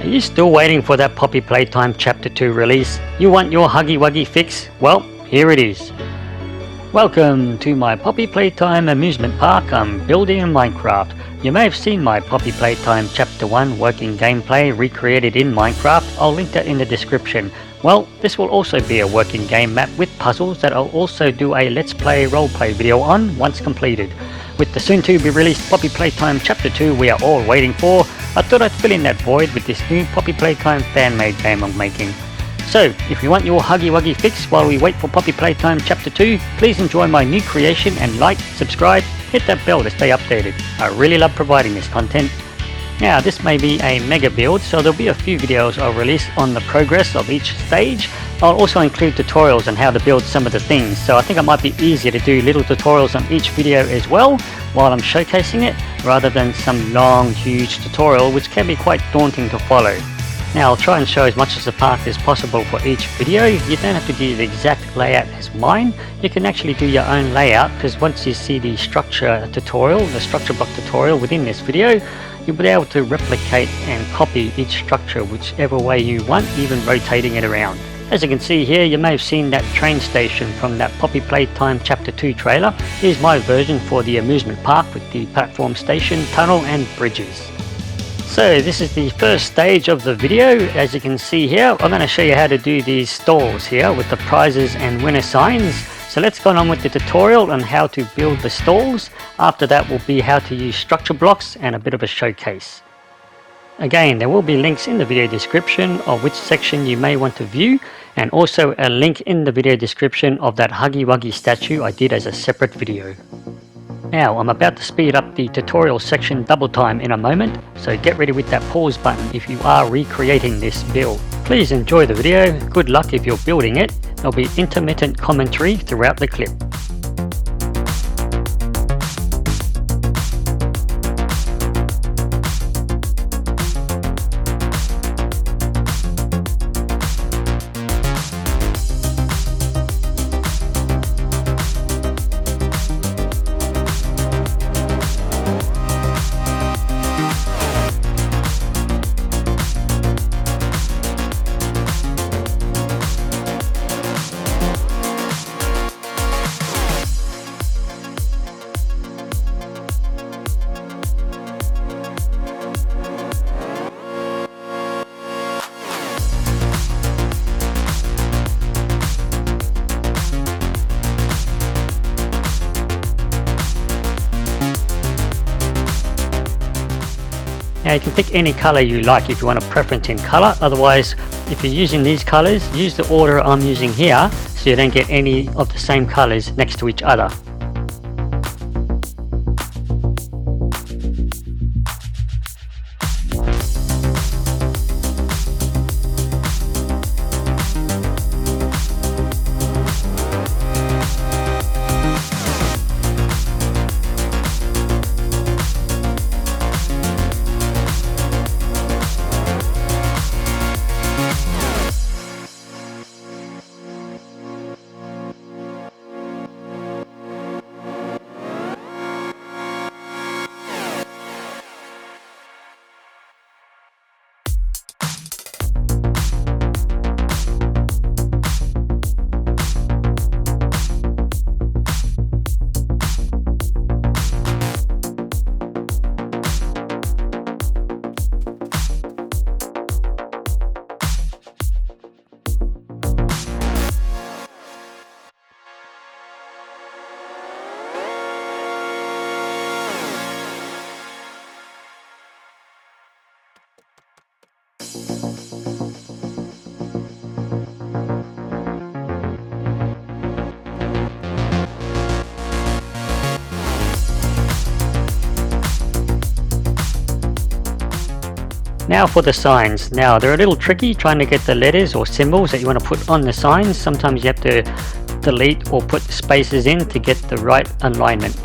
Are you still waiting for that Poppy Playtime Chapter 2 release? You want your Huggy Wuggy fix? Well, here it is. Welcome to my Poppy Playtime Amusement Park. I'm building in Minecraft. You may have seen my Poppy Playtime Chapter 1 working gameplay recreated in Minecraft. I'll link that in the description. Well, this will also be a working game map with puzzles that I'll also do a Let's Play roleplay video on once completed. With the soon to be released Poppy Playtime Chapter 2 we are all waiting for, I thought I'd fill in that void with this new Poppy Playtime fan-made game I'm making. So, if you want your Huggy Wuggy fix while we wait for Poppy Playtime Chapter 2, please enjoy my new creation and like, subscribe, hit that bell to stay updated. I really love providing this content. Now, this may be a mega build, so there'll be a few videos I'll release on the progress of each stage. I'll also include tutorials on how to build some of the things, so I think it might be easier to do little tutorials on each video as well while I'm showcasing it, rather than some long, huge tutorial which can be quite daunting to follow. Now, I'll try and show as much of the park as possible for each video. You don't have to do the exact layout as mine. You can actually do your own layout, because once you see the structure tutorial, the structure block tutorial within this video, you'll be able to replicate and copy each structure whichever way you want, even rotating it around. As you can see here, you may have seen that train station from that Poppy Playtime Chapter 2 trailer. Here's my version for the amusement park with the platform station, tunnel and bridges. So this is the first stage of the video. As you can see here, I'm going to show you how to do these stalls here with the prizes and winner signs. So let's go on with the tutorial on how to build the stalls. After that will be how to use structure blocks and a bit of a showcase. Again, there will be links in the video description of which section you may want to view, and also a link in the video description of that Huggy Wuggy statue I did as a separate video. Now, I'm about to speed up the tutorial section double time in a moment, so get ready with that pause button if you are recreating this build. Please enjoy the video, good luck if you're building it. There'll be intermittent commentary throughout the clip. Now you can pick any color you like if you want a preference in color. Otherwise, if you're using these colors, use the order I'm using here so you don't get any of the same colors next to each other. Now for the signs. Now they're a little tricky trying to get the letters or symbols that you want to put on the signs. Sometimes you have to delete or put spaces in to get the right alignment.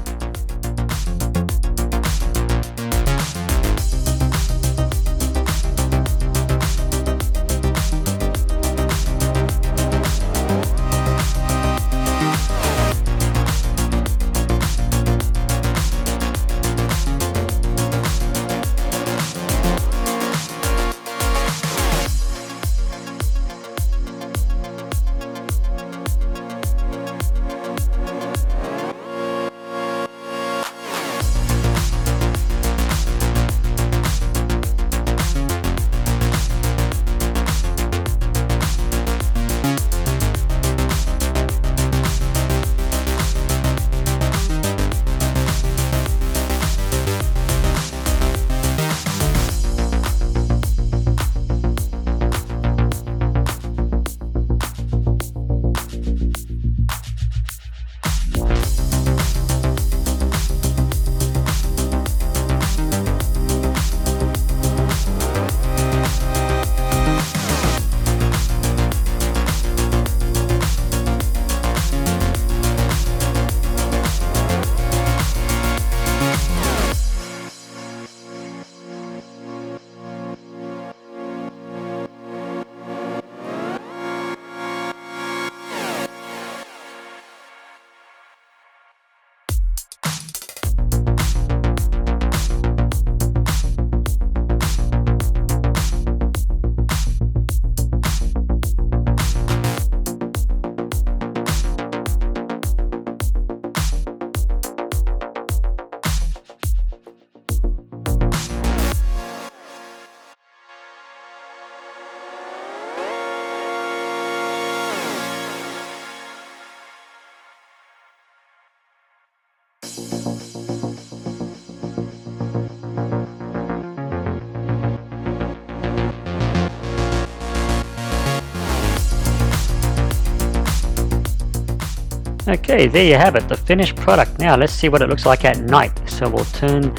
Okay, there you have it, the finished product. Now let's see what it looks like at night. So we'll turn,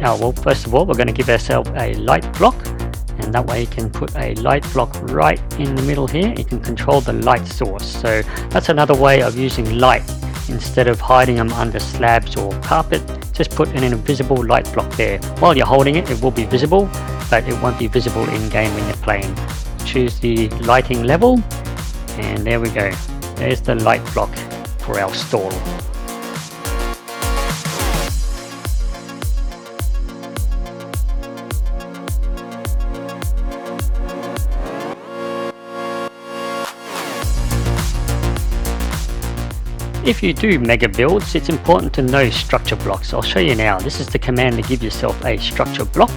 well, first of all, we're going to give ourselves a light block, and that way you can put a light block right in the middle here. You can control the light source. So that's another way of using light. Instead of hiding them under slabs or carpet, just put an invisible light block there. While you're holding it, it will be visible, but it won't be visible in game when you're playing. Choose the lighting level, and there we go. There's the light block for our stall. If you do mega builds, it's important to know structure blocks. I'll show you now. This is the command to give yourself a structure block.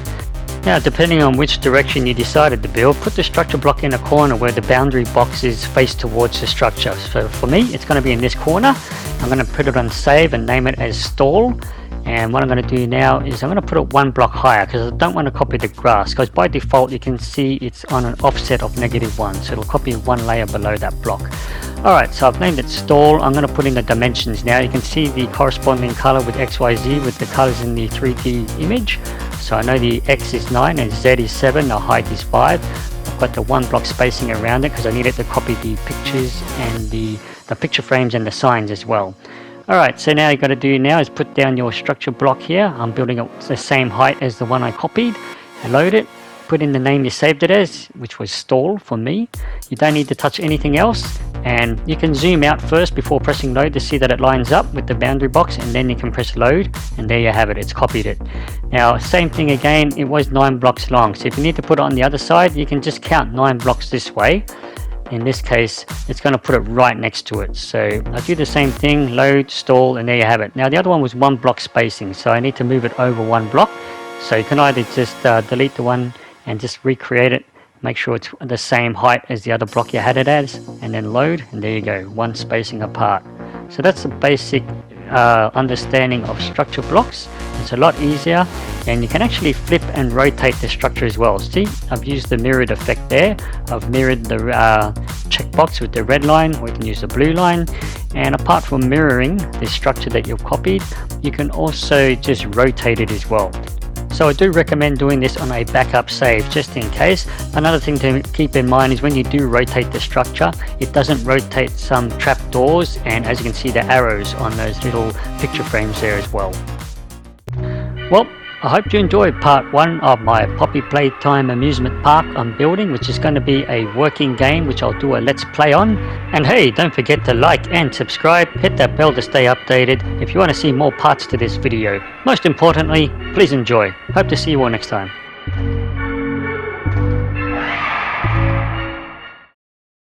Now, depending on which direction you decided to build, put the structure block in a corner where the boundary box is faced towards the structure. So for me, it's going to be in this corner. I'm going to put it on save and name it as stall. And what I'm going to do now is I'm going to put it one block higher because I don't want to copy the grass, because by default you can see it's on an offset of -1, so it'll copy one layer below that block. Alright, so I've named it stall. I'm going to put in the dimensions now. You can see the corresponding color with XYZ with the colors in the 3D image. So I know the X is 9 and Z is 7, the height is 5. I've got the one block spacing around it because I needed to copy the pictures and the picture frames and the signs as well. Alright, so now you've got to do now is put down your structure block here. I'm building it the same height as the one I copied. Load it, put in the name you saved it as, which was stall for me. You don't need to touch anything else, and you can zoom out first before pressing load to see that it lines up with the boundary box, and then you can press load, and there you have it, it's copied it. Now same thing again, it was 9 blocks long, so if you need to put it on the other side, you can just count 9 blocks this way. In this case, it's going to put it right next to it. So I do the same thing, load, stall, and there you have it. Now the other one was 1 block spacing, so I need to move it over 1 block. So you can either just delete the one and just recreate it, make sure it's the same height as the other block you had it as, and then load, and there you go, 1 spacing apart. So that's the basic understanding of structure blocks. It's a lot easier, and you can actually flip and rotate the structure as well. See, I've used the mirrored effect there. I've mirrored the checkbox with the red line, or you can use the blue line. And apart from mirroring the structure that you've copied, you can also just rotate it as well. So I do recommend doing this on a backup save just in case. Another thing to keep in mind is when you do rotate the structure, it doesn't rotate some trapdoors, and as you can see the arrows on those little picture frames there as well. Well, I hope you enjoyed part 1 of my Poppy Playtime Amusement Park I'm building, which is going to be a working game which I'll do a let's play on. And hey, don't forget to like and subscribe, hit that bell to stay updated if you want to see more parts to this video. Most importantly, please enjoy. Hope to see you all next time.